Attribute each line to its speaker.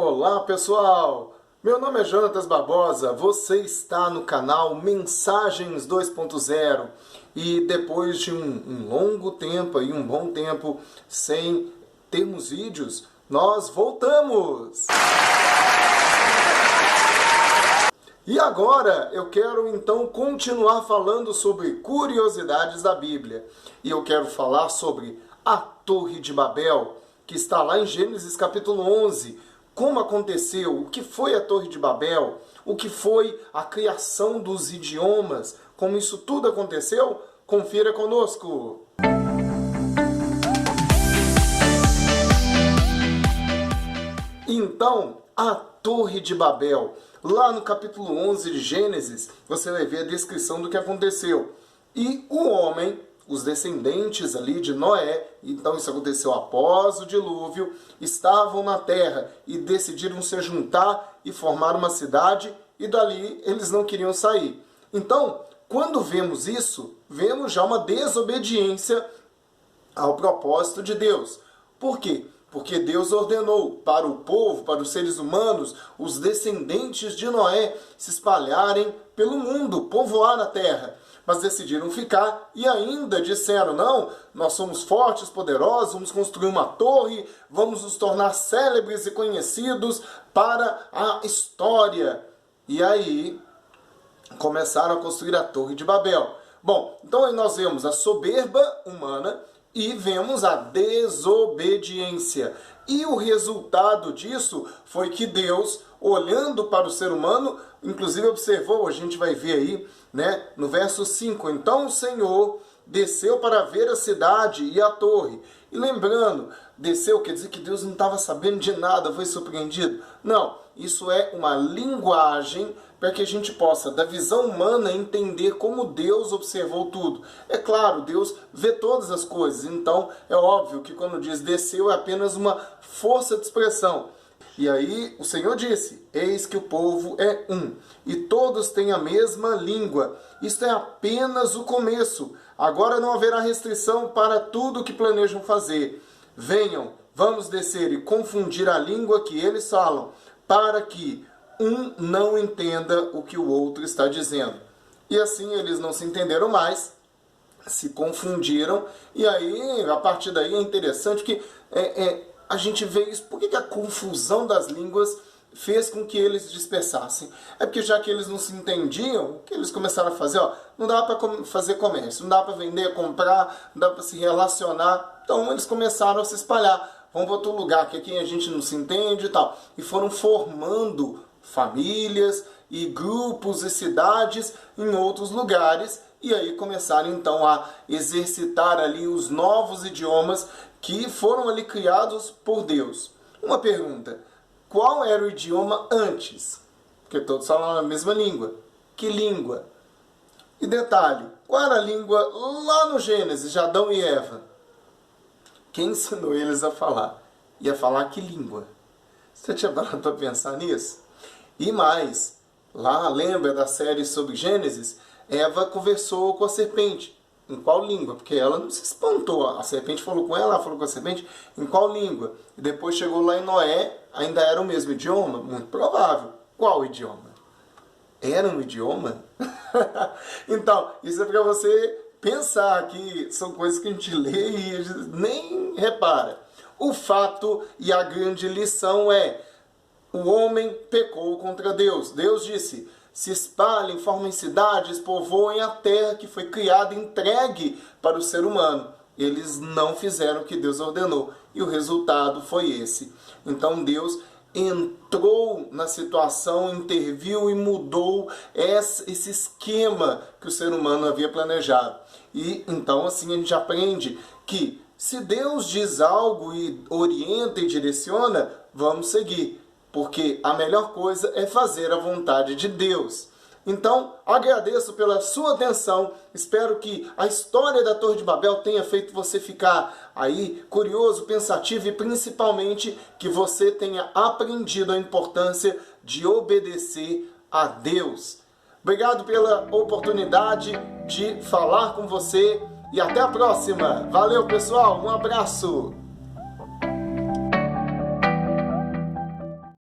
Speaker 1: Olá pessoal, meu nome é Jonatas Barbosa, você está no canal Mensagens 2.0 e depois de um longo tempo e um bom tempo sem termos vídeos, nós voltamos! E agora eu quero então continuar falando sobre curiosidades da Bíblia. E eu quero falar sobre a Torre de Babel, que está lá em Gênesis capítulo 11. Como aconteceu, o que foi a Torre de Babel, o que foi a criação dos idiomas, como isso tudo aconteceu, confira conosco. Então, a Torre de Babel, lá no capítulo 11 de Gênesis, você vai ver a descrição do que aconteceu. E o homem, os descendentes ali de Noé, então isso aconteceu após o dilúvio, estavam na terra e decidiram se juntar e formar uma cidade, e dali eles não queriam sair. Então, quando vemos isso, vemos já uma desobediência ao propósito de Deus. Por quê? Porque Deus ordenou para o povo, para os seres humanos, os descendentes de Noé, se espalharem pelo mundo, povoar a terra. Mas decidiram ficar e ainda disseram, não, nós somos fortes, poderosos, vamos construir uma torre, vamos nos tornar célebres e conhecidos para a história. E aí começaram a construir a Torre de Babel. Bom, então aí nós vemos a soberba humana e vemos a desobediência. E o resultado disso foi que Deus, olhando para o ser humano, inclusive observou, a gente vai ver aí, né, no verso 5, então o Senhor desceu para ver a cidade e a torre. E lembrando, desceu quer dizer que Deus não estava sabendo de nada, foi surpreendido? Não, isso é uma linguagem para que a gente possa, da visão humana, entender como Deus observou tudo. É claro, Deus vê todas as coisas, então é óbvio que quando diz desceu é apenas uma força de expressão. E aí o Senhor disse, eis que o povo é um, e todos têm a mesma língua. Isto é apenas o começo. Agora não haverá restrição para tudo o que planejam fazer. Venham, vamos descer e confundir a língua que eles falam, para que um não entenda o que o outro está dizendo. E assim eles não se entenderam mais, se confundiram, e aí, a partir daí é interessante que a gente vê isso. Por que a confusão das línguas fez com que eles dispersassem? É porque já que eles não se entendiam, o que eles começaram a fazer? Não dá para fazer comércio, não dá para vender, comprar, não dá para se relacionar. Então eles começaram a se espalhar. Vamos para outro lugar, que aqui a gente não se entende e tal. E foram formando famílias e grupos e cidades em outros lugares. E aí começaram então a exercitar ali os novos idiomas que foram ali criados por Deus. Uma pergunta, qual era o idioma antes? Porque todos falam a mesma língua. Que língua? E detalhe, qual era a língua lá no Gênesis de Adão e Eva? Quem ensinou eles a falar? Ia falar que língua? Você tinha parado para pensar nisso? E mais, lá lembra da série sobre Gênesis? Eva conversou com a serpente. Em qual língua? Porque ela não se espantou. A serpente falou com ela falou com a serpente. Em qual língua? E depois chegou lá em Noé, ainda era o mesmo idioma? Muito provável. Qual idioma? Era um idioma? Então, isso é para você pensar que são coisas que a gente lê e a gente nem repara. O fato e a grande lição é, o homem pecou contra Deus. Deus disse, se espalhem, formem cidades, povoem a terra que foi criada e entregue para o ser humano. Eles não fizeram o que Deus ordenou. E o resultado foi esse. Então Deus entrou na situação, interviu e mudou esse esquema que o ser humano havia planejado. E então assim a gente aprende que se Deus diz algo e orienta e direciona, vamos seguir. Porque a melhor coisa é fazer a vontade de Deus. Então, agradeço pela sua atenção. Espero que a história da Torre de Babel tenha feito você ficar aí curioso, pensativo e principalmente que você tenha aprendido a importância de obedecer a Deus. Obrigado pela oportunidade de falar com você e até a próxima. Valeu, pessoal. Um abraço.